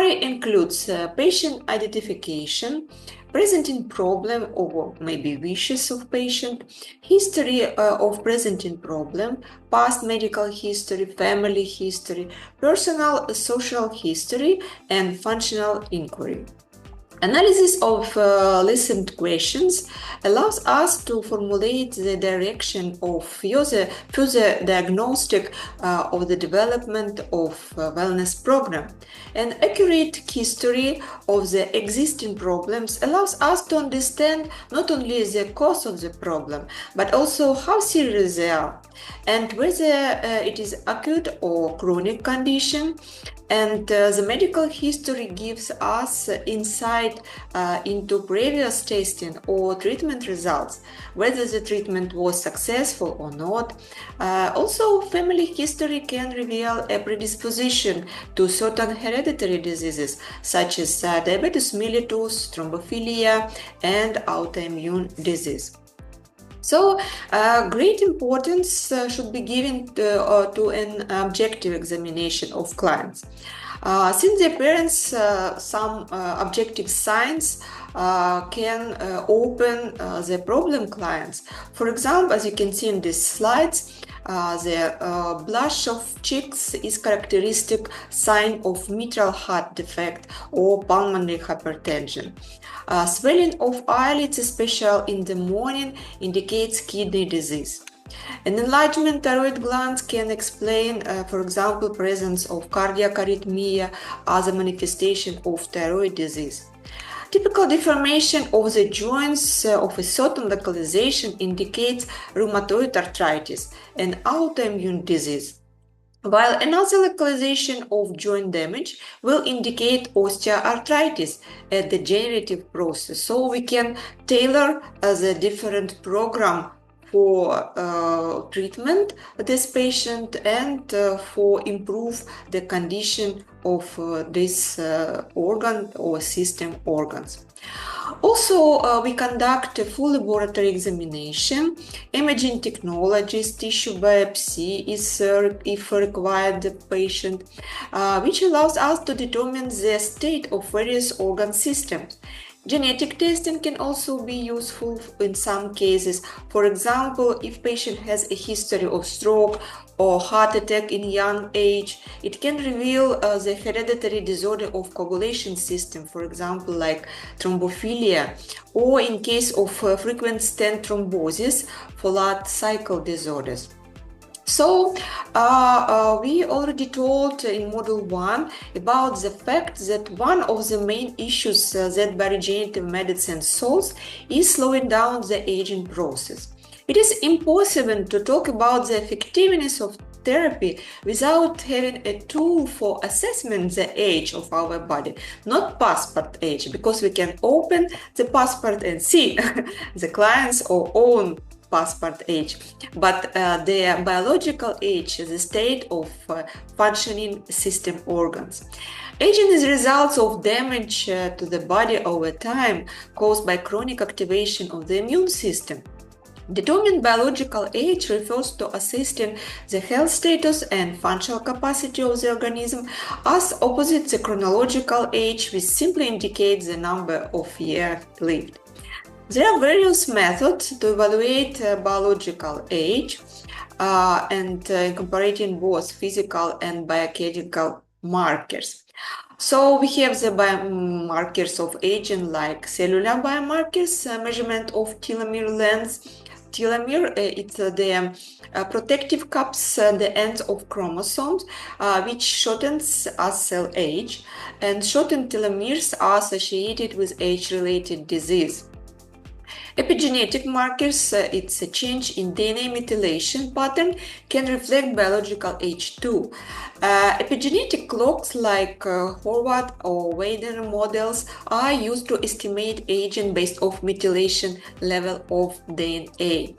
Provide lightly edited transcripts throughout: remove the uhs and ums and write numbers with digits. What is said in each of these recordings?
Story includes patient identification, presenting problem or maybe wishes of patient, history of presenting problem, past medical history, family history, personal social history, and functional inquiry. Analysis of listened questions allows us to formulate the direction of further diagnostic of the development of wellness program. An accurate history of the existing problems allows us to understand not only the cause of the problem, but also how serious they are, and whether it is acute or chronic condition. And the medical history gives us insight into previous testing or treatment results, whether the treatment was successful or not. Also, family history can reveal a predisposition to certain hereditary diseases, such as diabetes mellitus, thrombophilia, and autoimmune disease. So, great importance should be given to an objective examination of clients. Since the appearance, some objective signs can open the problem clients. For example, as you can see in these slides, the blush of cheeks is characteristic sign of mitral heart defect or pulmonary hypertension. Swelling of eyelids, especially in the morning, indicates kidney disease. An enlargement thyroid glands can explain, for example, presence of cardiac arrhythmia as a manifestation of thyroid disease. Typical deformation of the joints of a certain localization indicates rheumatoid arthritis and autoimmune disease, while another localization of joint damage will indicate osteoarthritis, a degenerative process. So we can tailor the different program for treatment this patient and for improve the condition of this organ or system organs. Also, we conduct a full laboratory examination, imaging technologies, tissue biopsy is if required the patient, which allows us to determine the state of various organ systems. Genetic testing can also be useful in some cases. For example, if patient has a history of stroke or heart attack in young age, it can reveal the hereditary disorder of coagulation system, for example, like thrombophilia, or in case of frequent stent thrombosis, Fallot cycle disorders. So, we already told in Module 1 about the fact that one of the main issues that regenerative medicine solves is slowing down the aging process. It is impossible to talk about the effectiveness of therapy without having a tool for assessment the age of our body, not passport age, because we can open the passport and see the client's or own passport age, but their biological age is a state of functioning system organs. Aging is a result of damage to the body over time caused by chronic activation of the immune system. Determined biological age refers to assessing the health status and functional capacity of the organism, as opposite the chronological age, which simply indicates the number of years lived. There are various methods to evaluate biological age and comparing both physical and biochemical markers. So we have the biomarkers of aging, like cellular biomarkers, measurement of telomere length. Telomere, it's the protective caps, the ends of chromosomes, which shortens as cell age, and shortened telomeres are associated with age-related disease. Epigenetic markers, it's a change in DNA methylation pattern, can reflect biological age too. Epigenetic clocks like Horvath or Weidner models are used to estimate aging based off methylation level of DNA.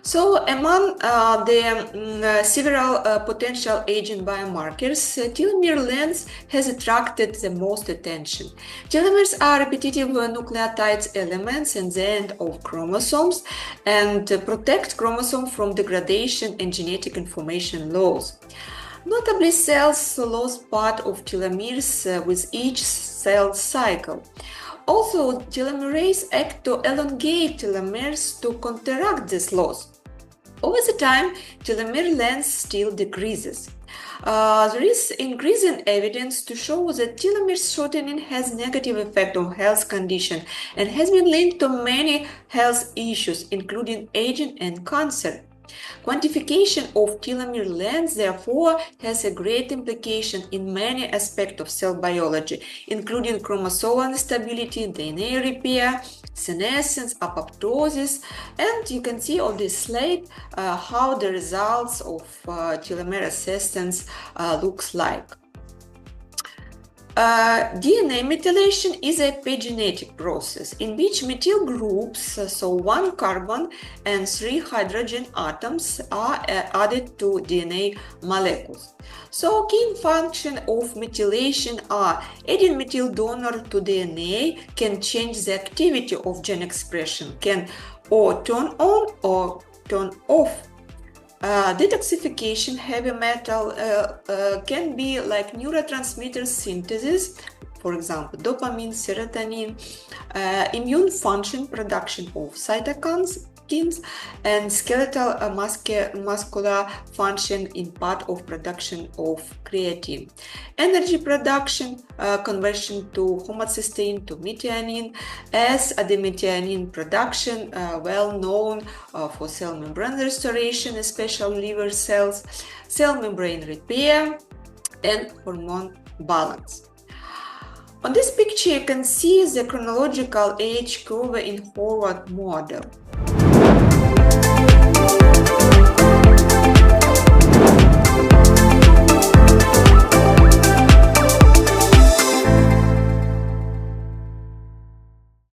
So among the several potential aging biomarkers, telomere length has attracted the most attention. Telomeres are repetitive nucleotides elements in the end of chromosomes and protect chromosome from degradation and genetic information loss. Notably, cells lose part of telomeres with each cell cycle. Also, telomerase act to elongate telomeres to counteract this loss. Over the time, telomere length still decreases. There is increasing evidence to show that telomere shortening has negative effect on health condition and has been linked to many health issues, including aging and cancer. Quantification of telomere length, therefore, has a great implication in many aspects of cell biology, including chromosomal instability, DNA repair, senescence, apoptosis, and you can see on this slide how the results of telomere assistance looks like. DNA methylation is a epigenetic process in which methyl groups, so 1 carbon and 3 hydrogen atoms, are added to DNA molecules. So key function of methylation are adding methyl donor to DNA can change the activity of gene expression, can or turn on or turn off. Detoxification heavy metal can be like neurotransmitter synthesis, for example, dopamine, serotonin, immune function production of cytokines, and skeletal muscular function in part of production of creatine. Energy production, conversion to homocysteine to methionine, as the methionine production well known for cell membrane restoration, especially liver cells, cell membrane repair, and hormone balance. On this picture, you can see the chronological age curve in forward model.